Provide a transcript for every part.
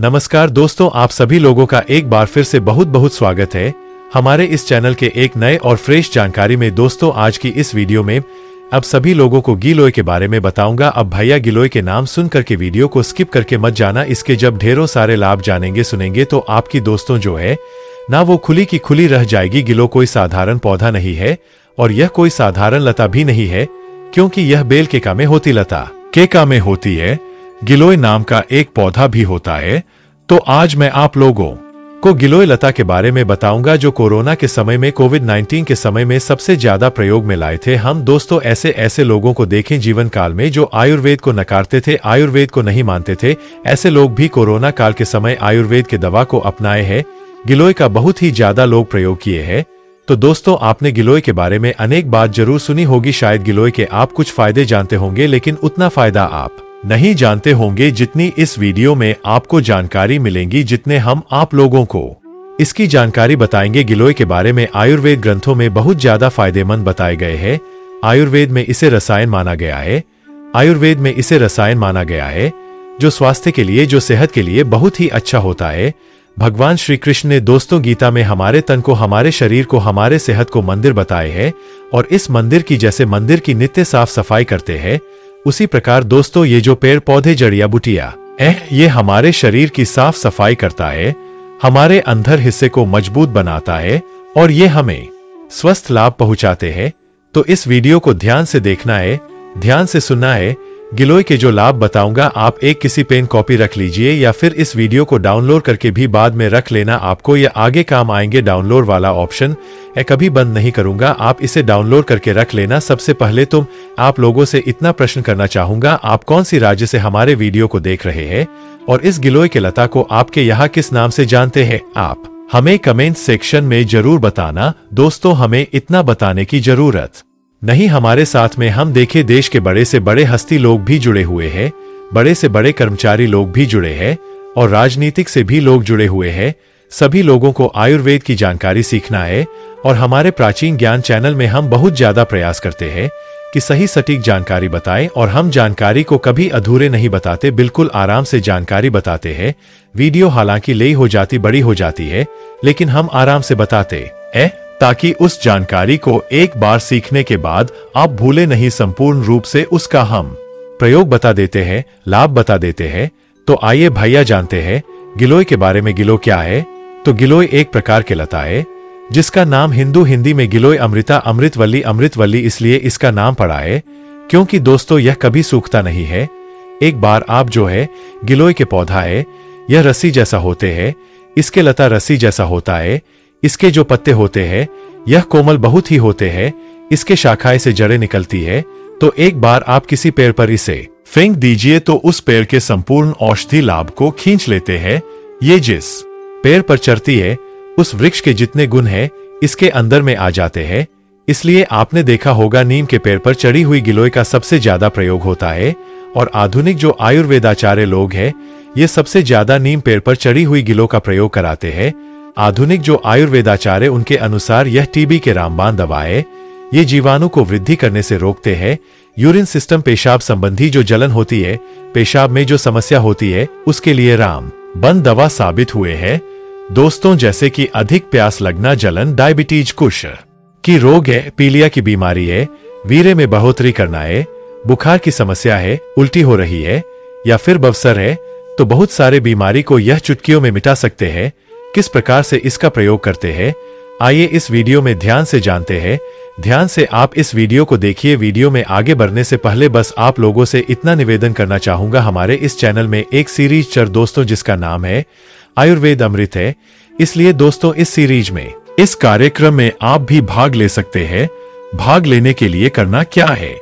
नमस्कार दोस्तों, आप सभी लोगों का एक बार फिर से बहुत बहुत स्वागत है हमारे इस चैनल के एक नए और फ्रेश जानकारी में। दोस्तों, आज की इस वीडियो में अब सभी लोगों को गिलोय के बारे में बताऊंगा। अब भैया गिलोय के नाम सुन करके वीडियो को स्किप करके मत जाना। इसके जब ढेरों सारे लाभ जानेंगे सुनेंगे तो आपकी दोस्तों जो है ना वो खुली की खुली रह जाएगी। गिलोय कोई साधारण पौधा नहीं है और यह कोई साधारण लता भी नहीं है, क्योंकि यह बेल के का में होती लता के का में होती है। गिलोय नाम का एक पौधा भी होता है। तो आज मैं आप लोगों को गिलोय लता के बारे में बताऊंगा, जो कोरोना के समय में कोविड-19 के समय में सबसे ज्यादा प्रयोग में लाए थे हम। दोस्तों, ऐसे लोगों को देखें जीवन काल में जो आयुर्वेद को नकारते थे, आयुर्वेद को नहीं मानते थे। ऐसे लोग भी कोरोना काल के समय आयुर्वेद के दवा को अपनाए हैं। गिलोय का बहुत ही ज्यादा लोग प्रयोग किए हैं। तो दोस्तों, आपने गिलोय के बारे में अनेक बात जरूर सुनी होगी। शायद गिलोय के आप कुछ फायदे जानते होंगे, लेकिन उतना फायदा आप नहीं जानते होंगे जितनी इस वीडियो में आपको जानकारी मिलेंगी, जितने हम आप लोगों को इसकी जानकारी बताएंगे। गिलोय के बारे में आयुर्वेद ग्रंथों में बहुत ज्यादा फायदेमंद बताए गए हैं। आयुर्वेद में इसे रसायन माना गया है। आयुर्वेद में इसे रसायन माना गया है जो स्वास्थ्य के लिए, जो सेहत के लिए बहुत ही अच्छा होता है। भगवान श्री कृष्ण ने दोस्तों गीता में हमारे तन को, हमारे शरीर को, हमारे सेहत को मंदिर बताए हैं, और इस मंदिर की जैसे मंदिर की नित्य साफ सफाई करते हैं, उसी प्रकार दोस्तों ये जो पेड़ पौधे जड़िया बुटिया ये हमारे शरीर की साफ सफाई करता है, हमारे अंदर हिस्से को मजबूत बनाता है और ये हमें स्वस्थ लाभ पहुंचाते हैं। तो इस वीडियो को ध्यान से देखना है, ध्यान से सुनना है। गिलोय के जो लाभ बताऊंगा आप एक किसी पेन कॉपी रख लीजिए, या फिर इस वीडियो को डाउनलोड करके भी बाद में रख लेना। आपको ये आगे काम आएंगे। डाउनलोड वाला ऑप्शन कभी बंद नहीं करूंगा, आप इसे डाउनलोड करके रख लेना। सबसे पहले तो आप लोगों से इतना प्रश्न करना चाहूंगा, आप कौन सी राज्य से हमारे वीडियो को देख रहे हैं और इस गिलोय के लता को आपके यहाँ किस नाम से जानते हैं? आप हमें कमेंट सेक्शन में जरूर बताना। दोस्तों, हमें इतना बताने की जरूरत नहीं, हमारे साथ में हम देखे देश के बड़े से बड़े हस्ती लोग भी जुड़े हुए हैं, बड़े से बड़े कर्मचारी लोग भी जुड़े हैं और राजनीतिक से भी लोग जुड़े हुए हैं। सभी लोगों को आयुर्वेद की जानकारी सीखना है और हमारे प्राचीन ज्ञान चैनल में हम बहुत ज्यादा प्रयास करते हैं कि सही सटीक जानकारी बताएं, और हम जानकारी को कभी अधूरे नहीं बताते, बिल्कुल आराम से जानकारी बताते हैं। वीडियो हालांकि लई हो जाती, बड़ी हो जाती है, लेकिन हम आराम से बताते हैं ताकि उस जानकारी को एक बार सीखने के बाद आप भूले नहीं। संपूर्ण रूप से उसका हम प्रयोग बता देते हैं, लाभ बता देते हैं। तो आइए भैया जानते हैं गिलोय के बारे में। गिलोय क्या है? तो गिलोय एक प्रकार के लता है जिसका नाम हिंदी में गिलोय अमृता, अमृतवल्ली इसलिए इसका नाम पड़ा है क्योंकि दोस्तों यह कभी सूखता नहीं है। एक बार आप जो है गिलोय के पौधा है, यह रस्सी जैसा होते हैं। इसके लता रस्सी जैसा होता है। इसके जो पत्ते होते हैं यह कोमल बहुत ही होते हैं। इसके शाखाएं से जड़ें निकलती है। तो एक बार आप किसी पेड़ पर इसे फेंक दीजिए तो उस पेड़ के संपूर्ण औषधि लाभ को खींच लेते हैं। ये जिस पेड़ पर चढ़ती है उस वृक्ष के जितने गुण हैं इसके अंदर में आ जाते हैं। इसलिए आपने देखा होगा नीम के पेड़ पर चढ़ी हुई गिलोय का सबसे ज्यादा प्रयोग होता है, और आधुनिक जो आयुर्वेदाचार्य लोग हैं ये सबसे ज्यादा नीम पेड़ पर चढ़ी हुई गिलोय का प्रयोग कराते हैं। आधुनिक जो आयुर्वेदाचार्य उनके अनुसार यह टीबी के रामबाण दवा है। ये जीवाणु को वृद्धि करने से रोकते हैं। यूरिन सिस्टम, पेशाब संबंधी जो जलन होती है, पेशाब में जो समस्या होती है, उसके लिए रामबाण दवा साबित हुए हैं। दोस्तों, जैसे कि अधिक प्यास लगना, जलन, डायबिटीज, कुश की रोग है, पीलिया की बीमारी है, वीर्य में बढ़ोतरी करना है, बुखार की समस्या है, उल्टी हो रही है, या फिर बवसर है, तो बहुत सारे बीमारी को यह चुटकियों में मिटा सकते हैं। किस प्रकार से इसका प्रयोग करते हैं आइए इस वीडियो में ध्यान से जानते हैं। ध्यान से आप इस वीडियो को देखिए। वीडियो में आगे बढ़ने से पहले बस आप लोगों से इतना निवेदन करना चाहूंगा, हमारे इस चैनल में एक सीरीज चल दोस्तों जिसका नाम है आयुर्वेद अमृत है। इसलिए दोस्तों इस सीरीज में, इस कार्यक्रम में आप भी भाग ले सकते हैं। भाग लेने के लिए करना क्या है?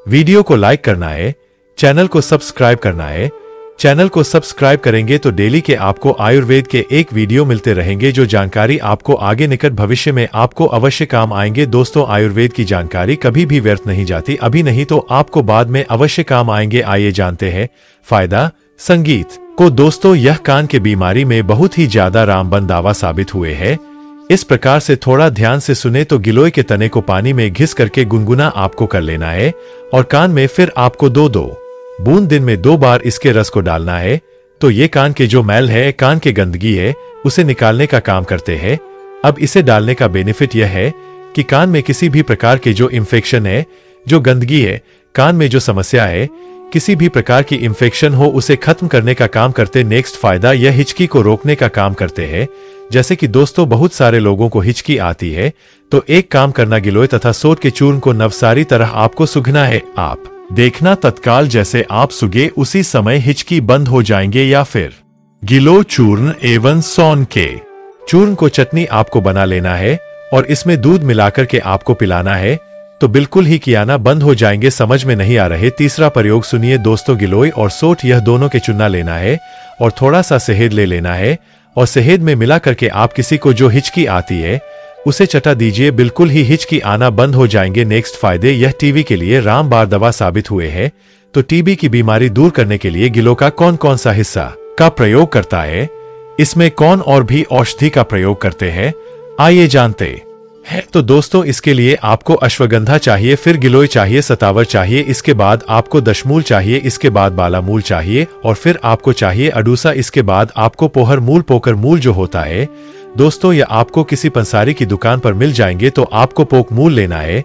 वीडियो को लाइक करना है, चैनल को सब्सक्राइब करना है। चैनल को सब्सक्राइब करेंगे तो डेली के आपको आयुर्वेद के एक वीडियो मिलते रहेंगे, जो जानकारी आपको आगे निकट भविष्य में आपको अवश्य काम आएंगे। दोस्तों, आयुर्वेद की जानकारी कभी भी व्यर्थ नहीं जाती, अभी नहीं तो आपको बाद में अवश्य काम आएंगे। आइए जानते हैं फायदा संगीत को। दोस्तों, यह कान के बीमारी में बहुत ही ज्यादा रामबाण दवा साबित हुए हैं। इस प्रकार से थोड़ा ध्यान से सुने तो गिलोय के तने को पानी में घिस करके गुनगुना आपको कर लेना है, और कान में फिर आपको 2-2 बूंद दिन में 2 बार इसके रस को डालना है। तो ये कान के जो मैल है, कान के गंदगी है, उसे निकालने का काम करते हैं। अब इसे डालने का बेनिफिट यह है कि कान में किसी भी प्रकार के जो इन्फेक्शन है, जो गंदगी है, कान में जो समस्या है, किसी भी प्रकार की इन्फेक्शन हो उसे खत्म करने का काम करते। नेक्स्ट फायदा, यह हिचकी को रोकने का काम करते हैं। जैसे कि दोस्तों बहुत सारे लोगों को हिचकी आती है, तो एक काम करना, गिलोय तथा सोट के चूर्ण को नवसारी तरह आपको सूंघना है। आप देखना तत्काल जैसे आप सूंघे उसी समय हिचकी बंद हो जाएंगे। या फिर गिलोय चूर्ण एवं सौन के चूर्ण को चटनी आपको बना लेना है और इसमें दूध मिलाकर के आपको पिलाना है, तो बिल्कुल ही कियाना बंद हो जाएंगे। समझ में नहीं आ रहे? तीसरा प्रयोग सुनिए दोस्तों। गिलोय और सोट यह दोनों के चुना लेना है और थोड़ा सा शहद ले लेना है और शहद में मिला करके आप किसी को जो हिचकी आती है उसे चटा दीजिए, बिल्कुल ही हिचकी आना बंद हो जाएंगे। नेक्स्ट फायदे, यह टीबी के लिए रामबाण दवा साबित हुए हैं। तो टीबी की बीमारी दूर करने के लिए गिलोय का कौन कौन सा हिस्सा का प्रयोग करता है, इसमें कौन और भी औषधि का प्रयोग करते हैं, आइए जानते हैं। तो दोस्तों इसके लिए आपको अश्वगंधा चाहिए, फिर गिलोय चाहिए, सतावर चाहिए, इसके बाद आपको दशमूल चाहिए, इसके बाद बालामूल चाहिए और फिर आपको चाहिए अडूसा। इसके बाद आपको पोहर मूल, पोकर मूल जो होता है दोस्तों, यह आपको किसी पंसारी की दुकान पर मिल जाएंगे, तो आपको पोक मूल लेना है।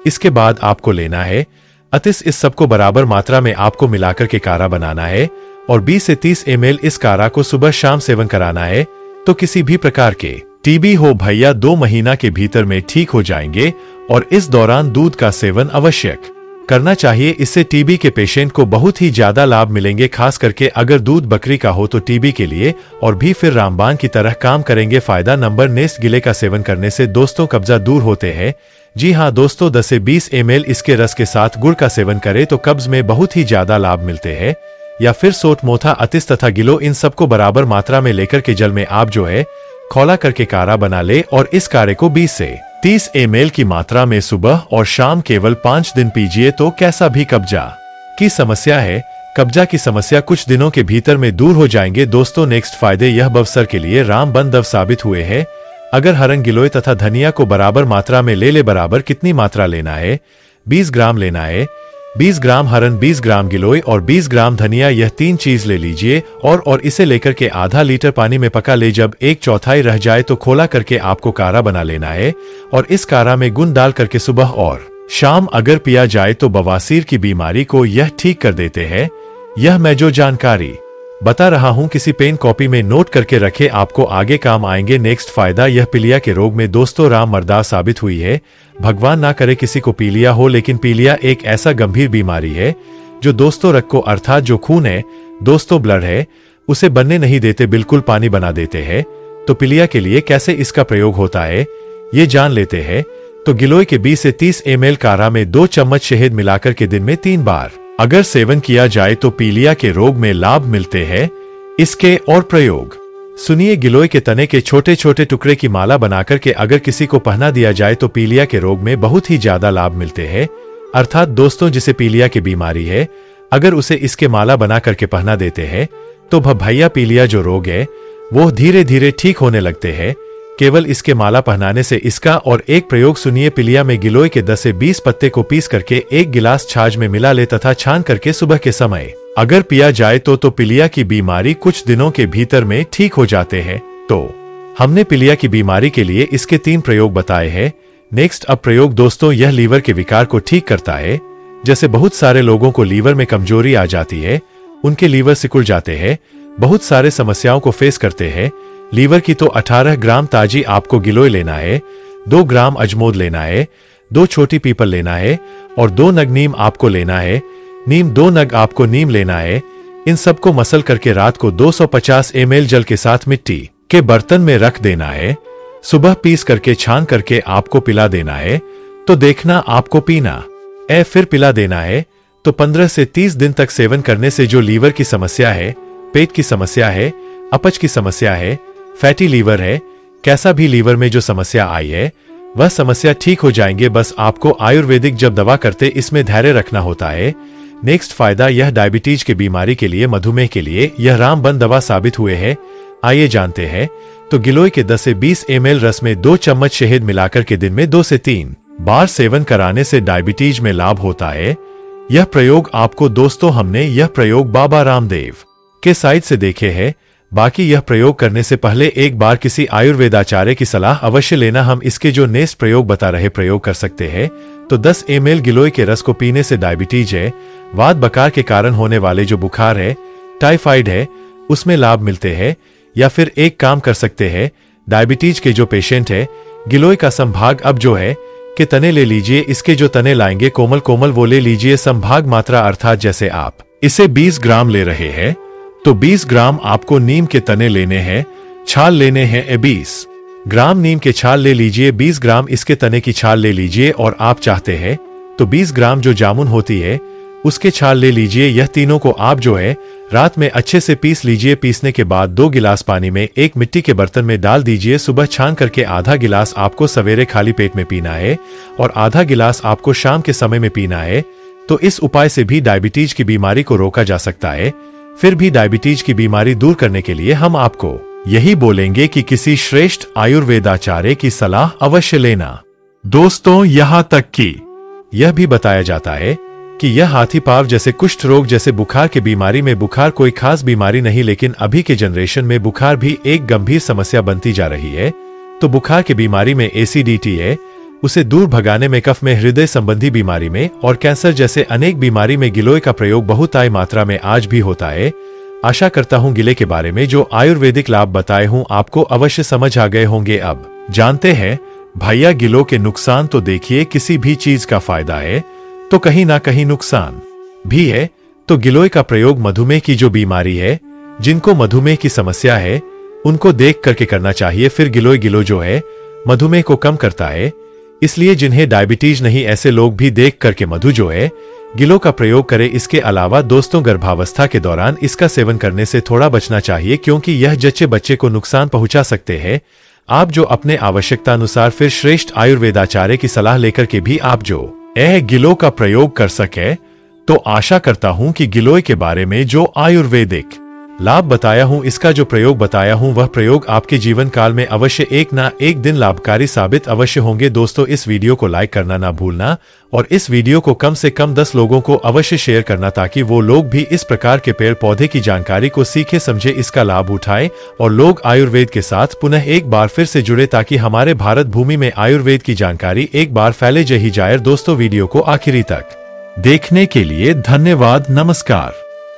इसके बाद आपको लेना है अतिस। इस सबको बराबर मात्रा में आपको मिलाकर के काढ़ा बनाना है और 20 से 30 ml इस काढ़ा को सुबह शाम सेवन कराना है। तो किसी भी प्रकार के टीबी हो भैया 2 महीना के भीतर में ठीक हो जाएंगे और इस दौरान दूध का सेवन आवश्यक करना चाहिए। इससे टीबी के पेशेंट को बहुत ही ज्यादा लाभ मिलेंगे, खास करके अगर दूध बकरी का हो तो टीबी के लिए और भी फिर रामबाण की तरह काम करेंगे। फायदा नंबर, नेस्ट गिले का सेवन करने से दोस्तों कब्जा दूर होते हैं। जी हाँ दोस्तों, 10 से 20 ml इसके रस के साथ गुड़ का सेवन करें तो कब्ज में बहुत ही ज्यादा लाभ मिलते हैं। या फिर सोट, मोथा, अतिस तथा गिलोय, इन सबको बराबर मात्रा में लेकर के जल में आप जो है खौला करके काढ़ा बना ले और इस काढ़े को 20 से 30 ml की मात्रा में सुबह और शाम केवल 5 दिन पीजिए। तो कैसा भी कब्जा की समस्या है, कब्जा की समस्या कुछ दिनों के भीतर में दूर हो जाएंगे। दोस्तों नेक्स्ट फायदे, यह बवसर के लिए रामबाण दवा साबित हुए हैं। अगर हरन, गिलोय तथा धनिया को बराबर मात्रा में ले बराबर कितनी मात्रा लेना है, 20 ग्राम लेना है। 20 ग्राम हरन, 20 ग्राम गिलोय और 20 ग्राम धनिया, यह 3 चीज ले लीजिए और इसे लेकर के आधा लीटर पानी में पका ले। जब 1/4 रह जाए तो खोला करके आपको काढ़ा बना लेना है और इस काढ़ा में गुण डाल करके सुबह और शाम अगर पिया जाए तो बवासीर की बीमारी को यह ठीक कर देते हैं। यह मैं जो जानकारी बता रहा हूं किसी पेन कॉपी में नोट करके रखे, आपको आगे काम आएंगे। नेक्स्ट फायदा, यह पीलिया के रोग में दोस्तों राममर्दा साबित हुई है। भगवान ना करे किसी को पीलिया हो, लेकिन पीलिया एक ऐसा गंभीर बीमारी है जो दोस्तों रक्त को, अर्थात जो खून है दोस्तों ब्लड है, उसे बनने नहीं देते, बिल्कुल पानी बना देते हैं। तो पीलिया के लिए कैसे इसका प्रयोग होता है ये जान लेते हैं। तो गिलोय के 20 से 30 ml काढ़ा में 2 चम्मच शहद मिलाकर के दिन में 3 बार अगर सेवन किया जाए तो पीलिया के रोग में लाभ मिलते हैं। इसके और प्रयोग सुनिए। गिलोय के तने के छोटे छोटे टुकड़े की माला बनाकर के अगर किसी को पहना दिया जाए तो पीलिया के रोग में बहुत ही ज्यादा लाभ मिलते हैं। अर्थात दोस्तों जिसे पीलिया की बीमारी है, अगर उसे इसके माला बना करके पहना देते हैं तो भैया पीलिया जो रोग है वो धीरे धीरे ठीक होने लगते हैं, केवल इसके माला पहनाने से। इसका और एक प्रयोग सुनिए। पीलिया में गिलोय के 10 से 20 पत्ते को पीस करके 1 गिलास छाछ में मिला ले तथा छान करके सुबह के समय अगर पिया जाए तो पीलिया की बीमारी कुछ दिनों के भीतर में ठीक हो जाते हैं। तो हमने पीलिया की बीमारी के लिए इसके 3 प्रयोग बताए हैं। नेक्स्ट अब प्रयोग दोस्तों, यह लीवर के विकार को ठीक करता है। जैसे बहुत सारे लोगों को लीवर में कमजोरी आ जाती है, उनके लीवर सिकुड़ जाते हैं, बहुत सारे समस्याओं को फेस करते हैं लीवर की। तो 18 ग्राम ताजी आपको गिलोय लेना है, 2 ग्राम अजमोद लेना है, 2 छोटी पीपल लेना है और 2 नग नीम आपको लेना है। नीम 2 नग आपको नीम लेना है। इन सबको मसल करके रात को 250 ml जल के साथ मिट्टी के बर्तन में रख देना है। सुबह पीस करके छान करके आपको पिला देना है। तो देखना आपको पीना फिर पिला देना है। तो 15 से 30 दिन तक सेवन करने से जो लीवर की समस्या है, पेट की समस्या है, अपच की समस्या है, फैटी लीवर है, कैसा भी लीवर में जो समस्या आई है वह समस्या ठीक हो जाएंगे। बस आपको आयुर्वेदिक जब दवा करते इसमें धैर्य रखना होता है। नेक्स्ट फायदा, यह डायबिटीज के बीमारी के लिए, मधुमेह के लिए यह रामबाण दवा साबित हुए हैं। आइए जानते हैं। तो गिलोय के 10 से 20 ml रस में 2 चम्मच शहद मिलाकर के दिन में 2 से 3 बार सेवन कराने से डायबिटीज में लाभ होता है। यह प्रयोग आपको दोस्तों, हमने यह प्रयोग बाबा रामदेव के साइड से देखे हैं। बाकी यह प्रयोग करने से पहले एक बार किसी आयुर्वेदाचार्य की सलाह अवश्य लेना। हम इसके जो नेक्स्ट प्रयोग बता रहे प्रयोग कर सकते हैं। तो 10 ml गिलोय के रस को पीने से डायबिटीज है, वात बकार के कारण होने वाले जो बुखार है, टाइफाइड है, उसमें लाभ मिलते हैं। या फिर एक काम कर सकते हैं, डायबिटीज के जो पेशेंट है, गिलोय का संभाग अब जो है के तने ले लीजिए। इसके जो तने लाएंगे कोमल कोमल वो ले लीजिए। संभाग मात्रा अर्थात जैसे आप इसे 20 ग्राम ले रहे हैं तो 20 ग्राम आपको नीम के तने लेने हैं, छाल लेने हैं 20 ग्राम नीम के छाल ले लीजिए, 20 ग्राम इसके तने की छाल ले लीजिए। और आप चाहते हैं तो 20 ग्राम जो जामुन होती है उसके छाल ले लीजिए। यह तीनों को आप जो है रात में अच्छे से पीस लीजिए। पीसने के बाद 2 गिलास पानी में एक मिट्टी के बर्तन में डाल दीजिए। सुबह छान करके आधा गिलास आपको सवेरे खाली पेट में पीना है और आधा गिलास आपको शाम के समय में पीना है। तो इस उपाय से भी डायबिटीज की बीमारी को रोका जा सकता है। फिर भी डायबिटीज की बीमारी दूर करने के लिए हम आपको यही बोलेंगे कि किसी श्रेष्ठ आयुर्वेदाचार्य की सलाह अवश्य लेना। दोस्तों, यहाँ तक कि यह भी बताया जाता है कि यह हाथी पांव जैसे कुष्ठ रोग जैसे बुखार की बीमारी में, बुखार कोई खास बीमारी नहीं लेकिन अभी के जनरेशन में बुखार भी एक गंभीर समस्या बनती जा रही है। तो बुखार की बीमारी में एसिडिटी है, उसे दूर भगाने में, कफ में, हृदय संबंधी बीमारी में और कैंसर जैसे अनेक बीमारी में गिलोय का प्रयोग बहुत आई मात्रा में आज भी होता है। आशा करता हूँ गिले के बारे में जो आयुर्वेदिक लाभ बताए हूँ आपको अवश्य समझ आ गए होंगे। अब जानते हैं भैया गिलों के नुकसान। तो देखिए, किसी भी चीज का फायदा है तो कहीं ना कहीं नुकसान भी है। तो गिलोय का प्रयोग मधुमेह की जो बीमारी है, जिनको मधुमेह की समस्या है, उनको देख करके करना चाहिए। फिर गिलो जो है मधुमेह को कम करता है, इसलिए जिन्हें डायबिटीज नहीं ऐसे लोग भी देख करके मधु जो है गिलों का प्रयोग करें। इसके अलावा दोस्तों, गर्भावस्था के दौरान इसका सेवन करने से थोड़ा बचना चाहिए क्योंकि यह जच्चे बच्चे को नुकसान पहुंचा सकते हैं। आप जो अपने आवश्यकता अनुसार फिर श्रेष्ठ आयुर्वेदाचार्य की सलाह लेकर के भी आप जो गिलों का प्रयोग कर सके। तो आशा करता हूं कि गिलोय के बारे में जो आयुर्वेदिक लाभ बताया हूं, इसका जो प्रयोग बताया हूं, वह प्रयोग आपके जीवन काल में अवश्य एक ना एक दिन लाभकारी साबित अवश्य होंगे। दोस्तों, इस वीडियो को लाइक करना ना भूलना और इस वीडियो को कम से कम 10 लोगों को अवश्य शेयर करना ताकि वो लोग भी इस प्रकार के पेड़ पौधे की जानकारी को सीखे, समझे, इसका लाभ उठाए और लोग आयुर्वेद के साथ पुनः एक बार फिर से जुड़े ताकि हमारे भारत भूमि में आयुर्वेद की जानकारी एक बार फैले ही जाए। दोस्तों, वीडियो को आखिरी तक देखने के लिए धन्यवाद। नमस्कार।